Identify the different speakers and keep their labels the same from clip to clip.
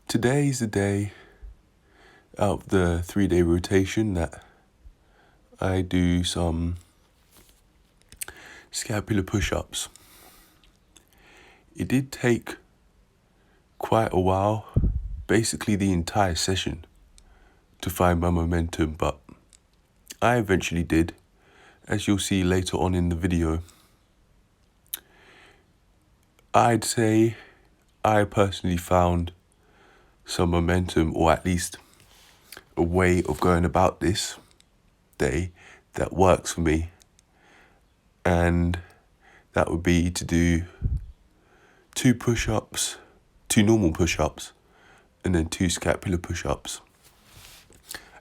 Speaker 1: Today's the day out of the 3-day rotation that I do some scapular push-ups. It did take quite a while, basically the entire session, to find my momentum, but I eventually did, as you'll see later on in the video. I'd say I personally found some momentum, or at least a way of going about this day that works for me, and that would be to do 2 push-ups, 2 normal push-ups, and then 2 scapular push-ups,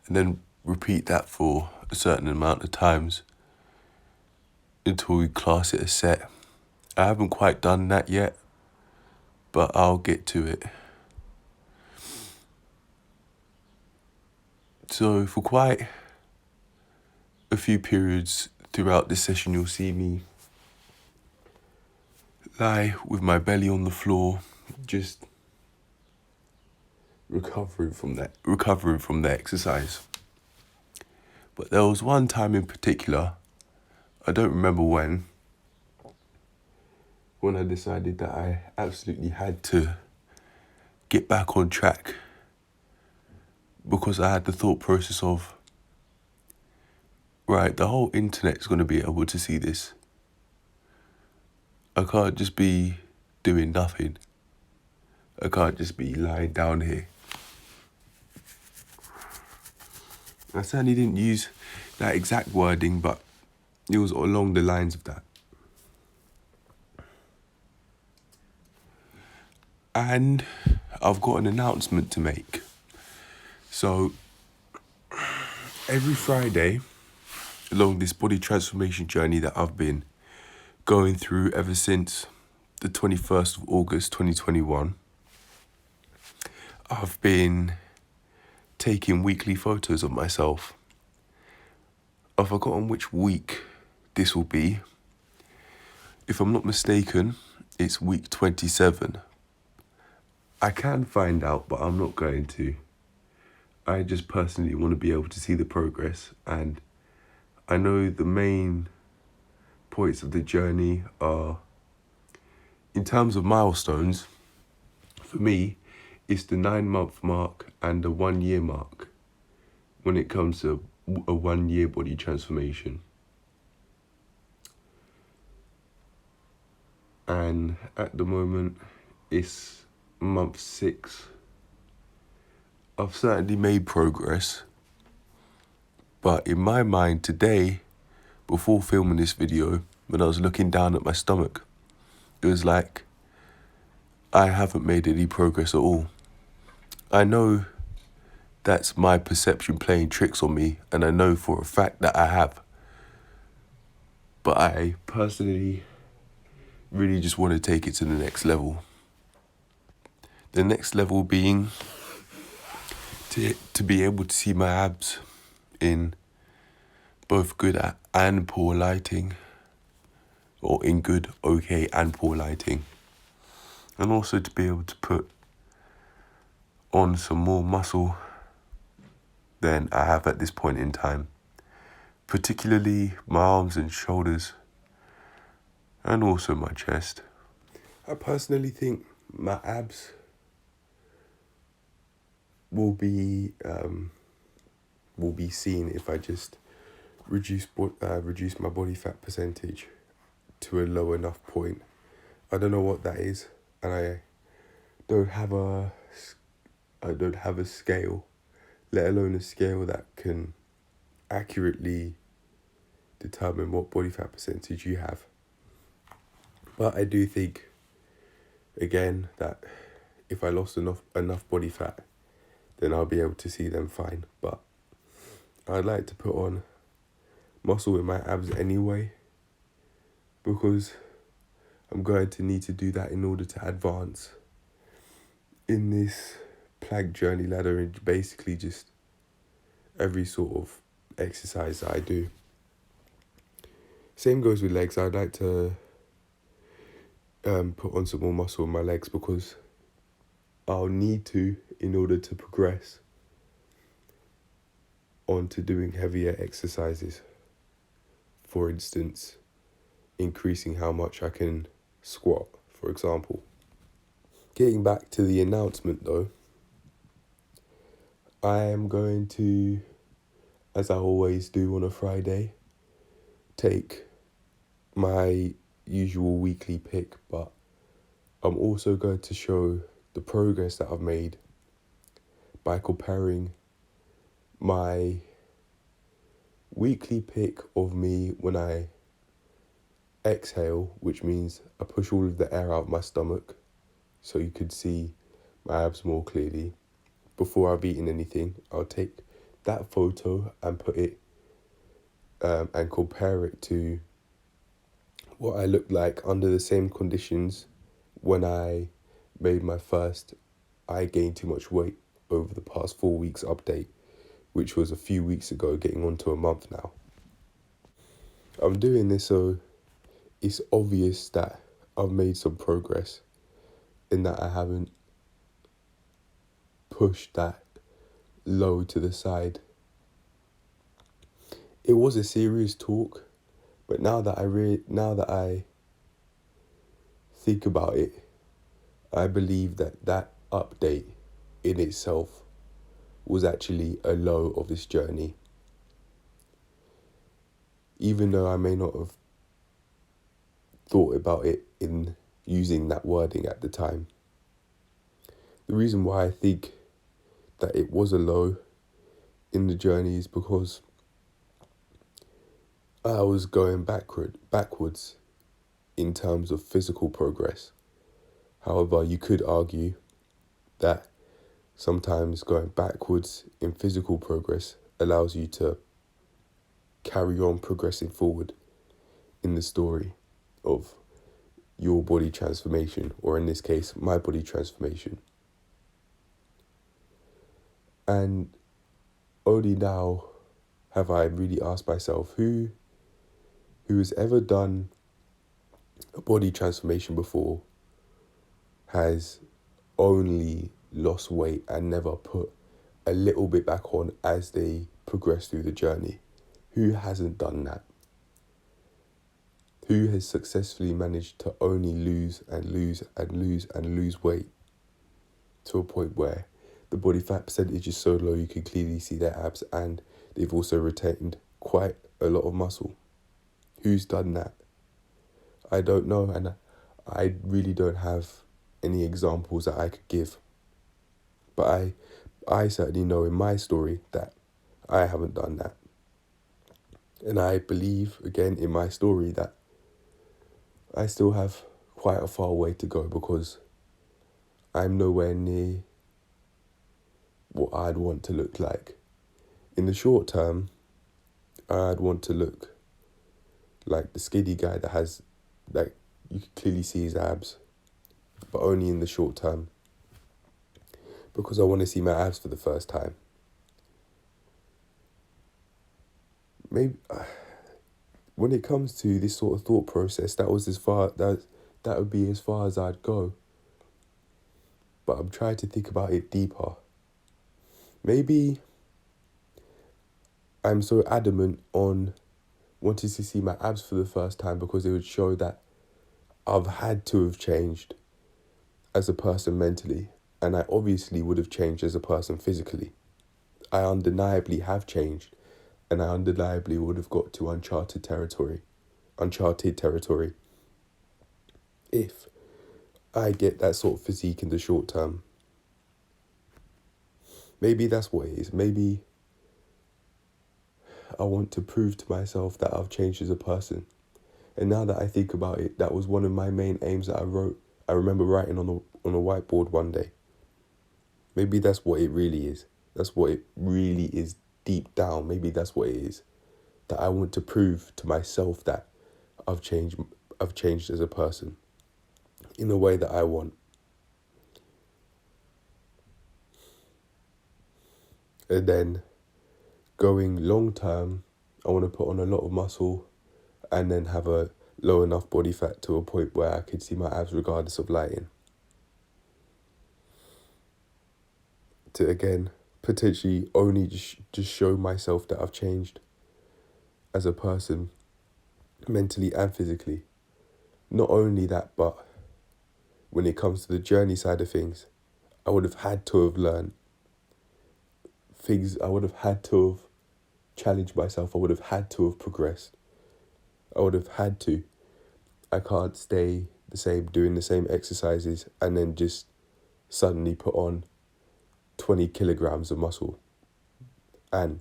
Speaker 1: and then repeat that for a certain amount of times until we class it a set. I haven't quite done that yet, but I'll get to it. So for quite a few periods throughout this session, you'll see me lie with my belly on the floor, just recovering from the exercise. But there was one time in particular, I don't remember when I decided that I absolutely had to get back on track, because I had the thought process of, right, the whole internet's going to be able to see this. I can't just be doing nothing. I can't just be lying down here. I certainly didn't use that exact wording, but it was along the lines of that. And I've got an announcement to make. So every Friday, along this body transformation journey that I've been going through ever since the 21st of August 2021, I've been taking weekly photos of myself. I've forgotten which week this will be. If I'm not mistaken, it's week 27. I can find out, but I'm not going to. I just personally want to be able to see the progress, and I know the main points of the journey are, in terms of milestones, for me, it's the 9-month mark and the 1-year mark when it comes to a 1-year body transformation. And at the moment, it's month 6. I've certainly made progress, but in my mind today, before filming this video, when I was looking down at my stomach, it was like I haven't made any progress at all. I know that's my perception playing tricks on me, and I know for a fact that I have. But I personally really just want to take it to the next level. The next level being to be able to see my abs in both good and poor lighting, or in good, okay, and poor lighting. And also to be able to put on some more muscle than I have at this point in time, particularly my arms and shoulders, and also my chest. I personally think my abs will be seen if I just reduce my body fat percentage to a low enough point. I don't know what that is, and I don't have a scale, let alone a scale that can accurately determine what body fat percentage you have. But I do think, again, that if I lost enough body fat, then I'll be able to see them fine. But I'd like to put on muscle in my abs anyway, because I'm going to need to do that in order to advance in this plank journey ladder, and basically just every sort of exercise that I do. Same goes with legs. I'd like to put on some more muscle in my legs, because I'll need to in order to progress onto doing heavier exercises. For instance, increasing how much I can squat, for example. Getting back to the announcement though, I am going to, as I always do on a Friday, take my usual weekly pick, but I'm also going to show the progress that I've made by comparing my weekly pick of me when I exhale, which means I push all of the air out of my stomach so you could see my abs more clearly. Before I've eaten anything, I'll take that photo and put it and compare it to what I looked like under the same conditions when I made my first I gained too much weight over the past 4 weeks update, which was a few weeks ago, getting on to a month now. I'm doing this so it's obvious that I've made some progress in that I haven't pushed that low to the side. It was a serious talk, but now that I think about it, I believe that update in itself was actually a low of this journey. Even though I may not have thought about it in using that wording at the time. The reason why I think that it was a low in the journey is because I was going backwards in terms of physical progress. However, you could argue that sometimes going backwards in physical progress allows you to carry on progressing forward in the story of your body transformation, or in this case, my body transformation. And only now have I really asked myself, who has ever done a body transformation before has only lost weight and never put a little bit back on as they progress through the journey? Who hasn't done that? Who has successfully managed to only lose and lose and lose and lose weight to a point where the body fat percentage is so low you can clearly see their abs and they've also retained quite a lot of muscle? Who's done that? I don't know, and I really don't have any examples that I could give. But I certainly know in my story that I haven't done that. And I believe, again, in my story that I still have quite a far way to go because I'm nowhere near what I'd want to look like. In the short term, I'd want to look like the skinny guy that has, like, you can clearly see his abs, but only in the short term. Because I want to see my abs for the first time. Maybe when it comes to this sort of thought process, that would be as far as I'd go. But I'm trying to think about it deeper. Maybe I'm so adamant on wanting to see my abs for the first time because it would show that I've had to have changed as a person mentally, and I obviously would have changed as a person physically. I undeniably have changed, and I undeniably would have got to uncharted territory if I get that sort of physique in the short term. Maybe that's what it is. Maybe I want to prove to myself that I've changed as a person. And now that I think about it, that was one of my main aims that I wrote. I remember writing on a whiteboard one day. Maybe that's what it really is. That's what it really is deep down. Maybe that's what it is. That I want to prove to myself that I've changed as a person in the way that I want. And then going long term, I want to put on a lot of muscle and then have a low enough body fat to a point where I could see my abs regardless of lighting. to, again, potentially only just show myself that I've changed as a person, mentally and physically. Not only that, but when it comes to the journey side of things, I would have had to have learned things. I would have had to have challenged myself. I would have had to have progressed. I would have had to. I can't stay the same, doing the same exercises, and then just suddenly put on 20 kilograms of muscle and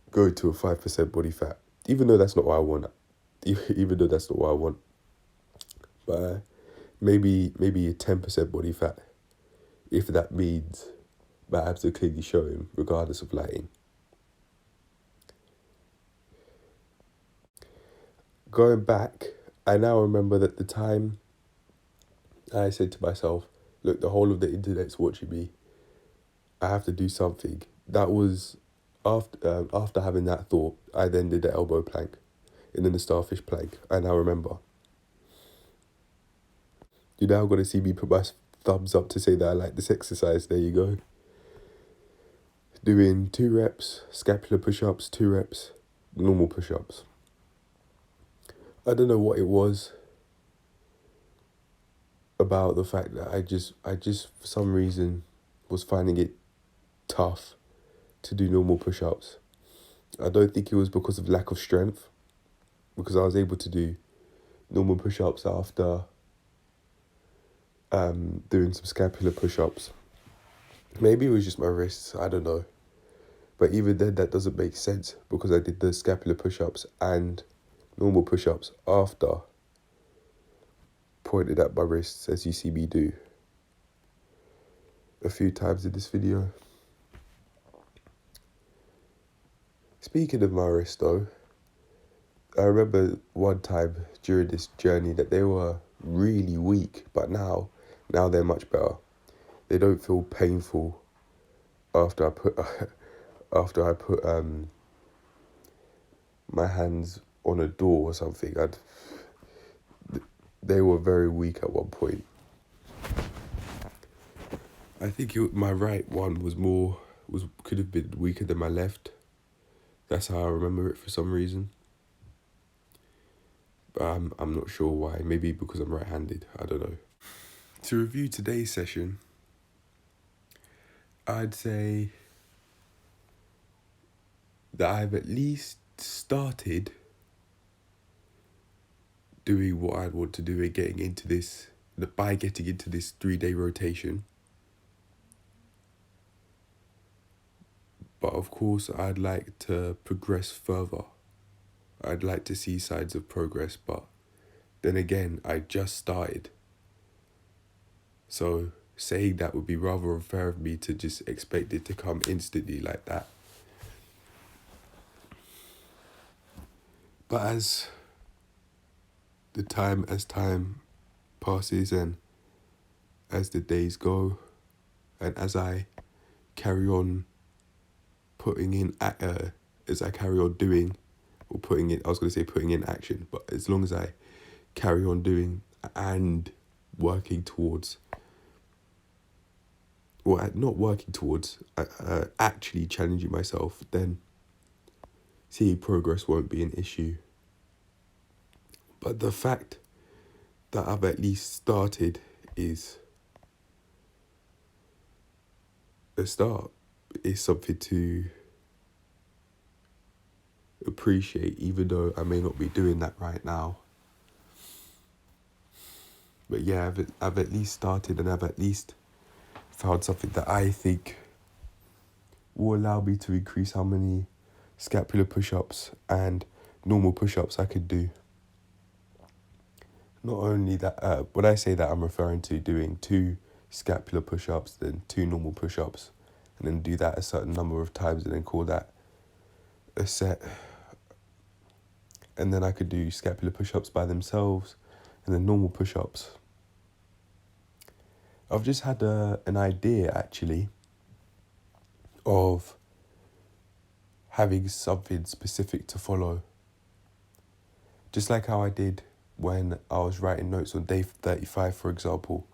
Speaker 1: go to a 5% body fat. Even though that's not what I want. Even though that's not what I want. But maybe a 10% body fat, if that means my abs are clearly showing, regardless of lighting. Going back, I now remember that the time I said to myself, look, the whole of the internet's watching me. I have to do something. That was after having that thought, I then did the elbow plank and then the starfish plank. I now remember. You're now going to see me put my thumbs up to say that I like this exercise. There you go. Doing 2 reps, scapular push-ups, 2 reps, normal push-ups. I don't know what it was about the fact that I just for some reason was finding it tough to do normal push-ups. I don't think it was because of lack of strength, because I was able to do normal push-ups after doing some scapular push-ups. Maybe it was just my wrists, I don't know. But even then, that doesn't make sense because I did the scapular push-ups and normal push-ups after pointed at my wrists, as you see me do a few times in this video. Speaking of my wrists though, I remember one time during this journey that they were really weak, but now they're much better. They don't feel painful after I put my hands on a door or something. They were very weak at one point. I think my right one could have been weaker than my left. That's how I remember it for some reason. But I'm not sure why. Maybe because I'm right-handed. I don't know. To review today's session, I'd say that I've at least started doing what I'd want to do and getting into this 3-day rotation. But of course, I'd like to progress further. I'd like to see signs of progress, but then again, I just started. So saying that would be rather unfair of me to just expect it to come instantly like that. But as time passes and as the days go, and as I carry on putting in, as I carry on doing, or putting in action, but as long as I carry on doing and working towards, or not working towards, actually challenging myself, then seeing progress won't be an issue. But the fact that I've at least started is a start. It's something to appreciate, even though I may not be doing that right now. But yeah, I've at least started, and I've at least found something that I think will allow me to increase how many scapular push-ups and normal push-ups I could do. Not only that, when I say that, I'm referring to doing 2 scapular push-ups, then 2 normal push-ups, and then do that a certain number of times and then call that a set. And then I could do scapular push-ups by themselves and then normal push-ups. I've just had an idea, actually, of having something specific to follow. Just like how I did when I was writing notes on day 35, for example.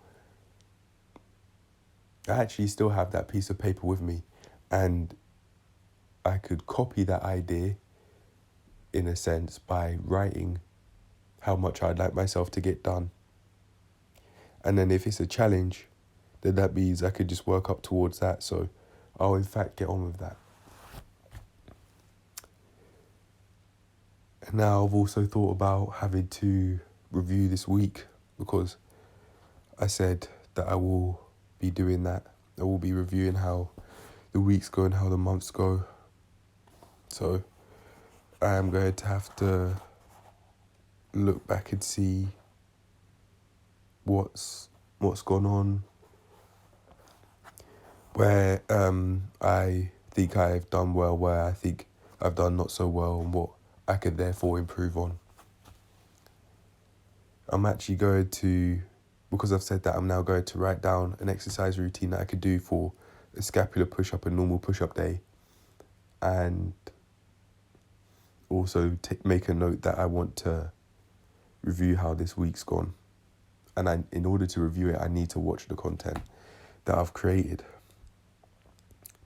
Speaker 1: I actually still have that piece of paper with me, and I could copy that idea in a sense by writing how much I'd like myself to get done. And then if it's a challenge, then that means I could just work up towards that. So I'll in fact get on with that. And now I've also thought about having to review this week, because I said that I will be doing that. I will be reviewing how the weeks go and how the months go. So I am going to have to look back and see what's gone on, where I think I've done well, where I think I've done not so well, and what I could therefore improve on. I'm actually going to, because I've said that, I'm now going to write down an exercise routine that I could do for a scapular push-up, a normal push-up day, and also make a note that I want to review how this week's gone. And in order to review it, I need to watch the content that I've created.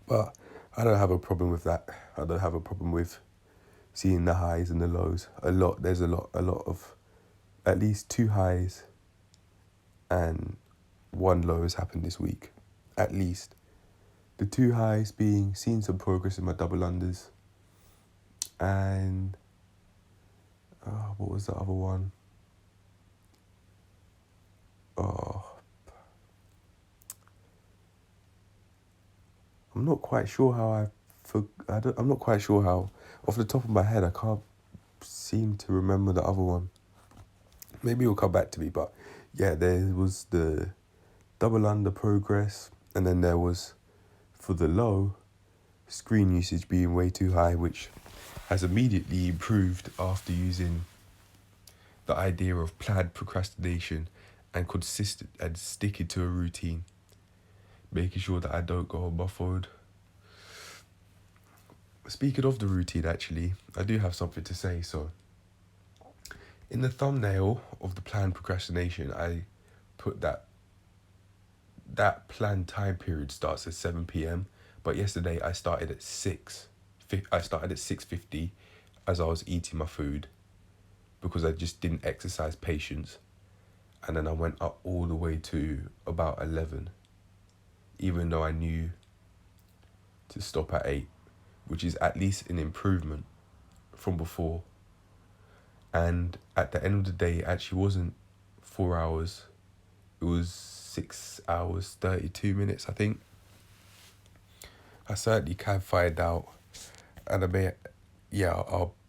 Speaker 1: But I don't have a problem with that. I don't have a problem with seeing the highs and the lows. There's a lot of, at least 2 highs and 1 low has happened this week. At least. The 2 highs being seeing some progress in my double unders. And what was the other one? I'm not quite sure how I'm not quite sure how, off the top of my head, I can't seem to remember the other one. Maybe it'll come back to me, but yeah, there was the double under progress, and then there was, for the low, screen usage being way too high, which has immediately improved after using the idea of planned procrastination and consistent and sticking to a routine, making sure that I don't go on my phone. Speaking of the routine, actually, I do have something to say. So in the thumbnail of the planned procrastination, I put that planned time period starts at 7 p.m. But yesterday I started at 6. I started at 6:50 as I was eating my food, because I just didn't exercise patience. And then I went up all the way to about 11, even though I knew to stop at 8, which is at least an improvement from before. And at the end of the day, it actually wasn't 4 hours. It was 6 hours, 32 minutes, I think. I certainly can find out. And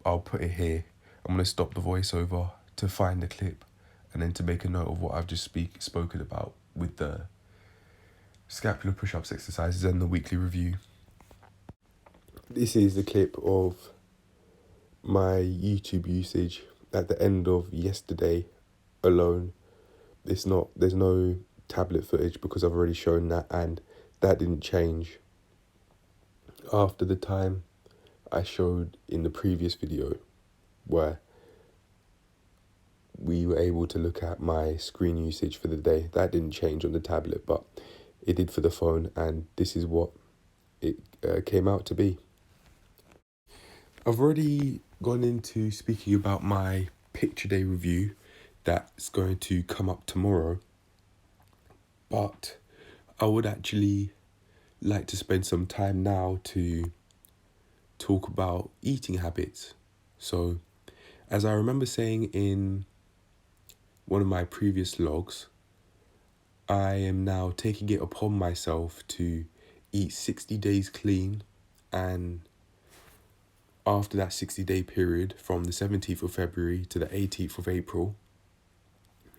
Speaker 1: I'll put it here. I'm going to stop the voiceover to find the clip, and then to make a note of what I've just spoken about with the scapular push-ups exercises and the weekly review. This is the clip of my YouTube usage at the end of yesterday alone. There's no tablet footage, because I've already shown that, and that didn't change after the time I showed in the previous video, where we were able to look at my screen usage for the day. That didn't change on the tablet, but it did for the phone, and this is what it came out to be. I've already gone into speaking about my picture day review that's going to come up tomorrow, but I would actually like to spend some time now to talk about eating habits. So, as I remember saying in one of my previous logs, I am now taking it upon myself to eat 60 days clean, and after that 60-day period, from the 17th of February to the 18th of April,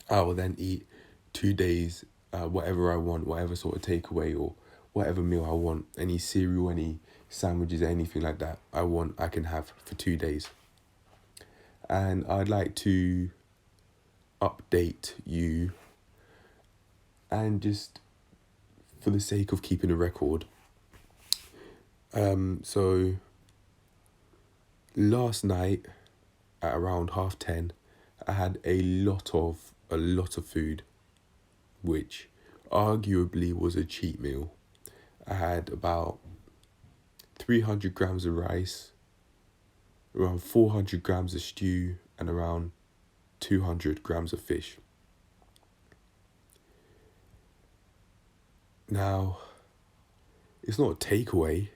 Speaker 1: I will then eat 2 days, whatever I want, whatever sort of takeaway or whatever meal I want, any cereal, any sandwiches, anything like that I can have for 2 days. And I'd like to update you, and just for the sake of keeping a record. So last night at around 10:30, I had a lot of food, which arguably was a cheat meal. I had about 300 grams of rice, around 400 grams of stew, and around 200 grams of fish. Now, it's not a takeaway,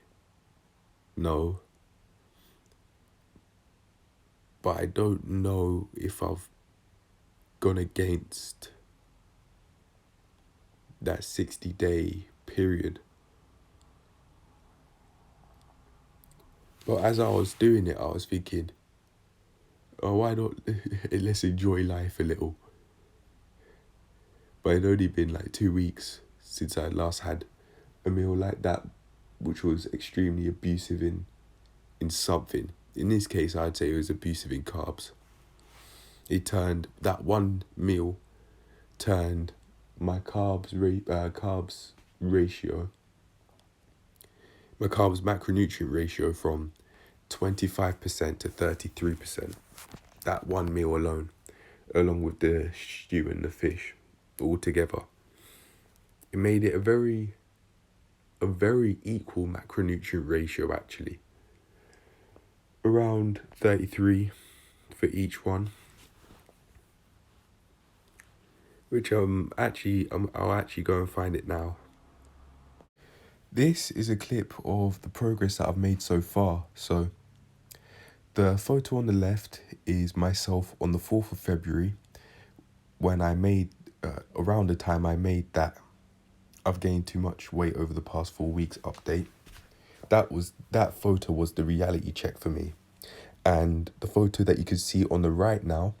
Speaker 1: no, but I don't know if I've gone against that 60-day period. But as I was doing it, I was thinking, oh, why not let's enjoy life a little. But it'd only been like 2 weeks since I last had a meal like that, which was extremely abusive in something. In this case, I'd say it was abusive in carbs. That one meal turned my carbs ratio, my carbs macronutrient ratio from 25% to 33%. That one meal alone, along with the stew and the fish, all together. It made it a very equal macronutrient ratio, actually. Around 33 for each one. Which I'll actually go and find it now. This is a clip of the progress that I've made so far. So the photo on the left is myself on the 4th of February when I made, around the time I made that I've gained too much weight over the past 4 weeks update. That photo was the reality check for me. And the photo that you can see on the right now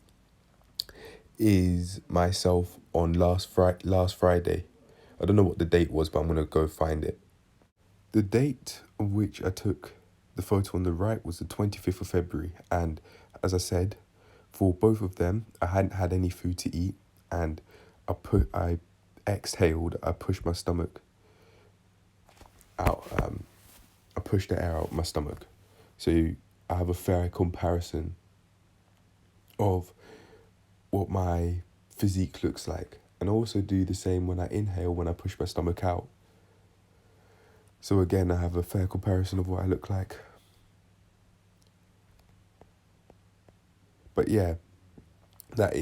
Speaker 1: is myself on last Friday. I don't know what the date was, but I'm going to go find it. The date on which I took the photo on the right was the 25th of February. And as I said, for both of them, I hadn't had any food to eat. And I exhaled, I pushed my stomach out. I pushed the air out my stomach. So I have a fair comparison of what my physique looks like. And I also do the same when I inhale, when I push my stomach out. So again, I have a fair comparison of what I look like. But yeah, that's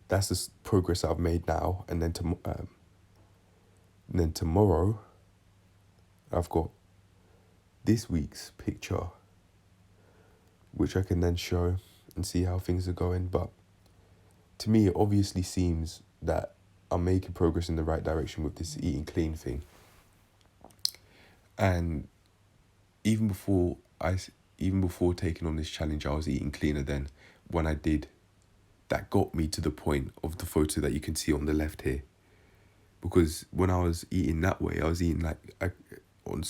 Speaker 1: the progress I've made now. And then tomorrow, I've got this week's picture, which I can then show and see how things are going. But to me, it obviously seems that I'm making progress in the right direction with this eating clean thing. And even before taking on this challenge, I was eating cleaner than when I did. That got me to the point of the photo that you can see on the left here. Because when I was eating that way, I was eating on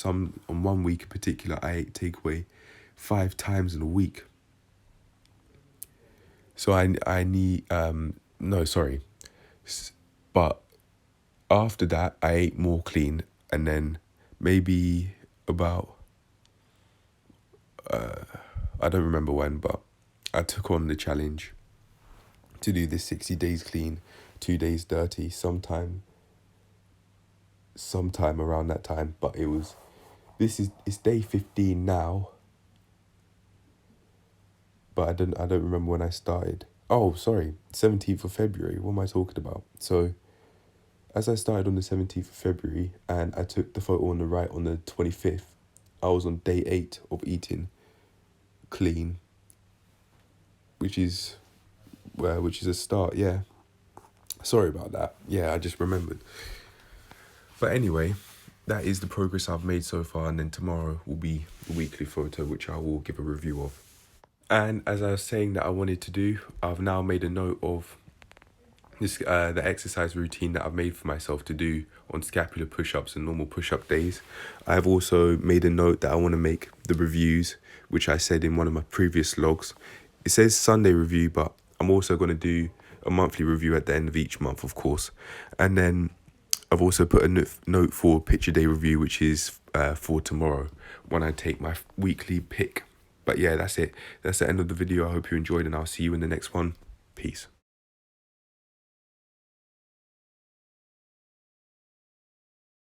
Speaker 1: 1 week in particular, I ate takeaway 5 times in a week. So but after that, I ate more clean, and then maybe about, I don't remember when, but I took on the challenge to do this 60 days clean, 2 days dirty, sometime around that time. But it's day 15 now, but I don't remember when I started. Oh, sorry, 17th of February. What am I talking about? So as I started on the 17th of February and I took the photo on the right on the 25th, I was on day 8 of eating clean, which is a start, yeah. Sorry about that. Yeah, I just remembered. But anyway, that is the progress I've made so far, and then tomorrow will be the weekly photo, which I will give a review of. And as I was saying that I wanted to do, I've now made a note of this the exercise routine that I've made for myself to do on scapular push-ups and normal push-up days. I've also made a note that I want to make the reviews, which I said in one of my previous logs. It says Sunday review, but I'm also going to do a monthly review at the end of each month, of course. And then I've also put a note for picture day review, which is for tomorrow when I take my weekly pick. But yeah, that's it. That's the end of the video. I hope you enjoyed, and I'll see you in the next one. Peace.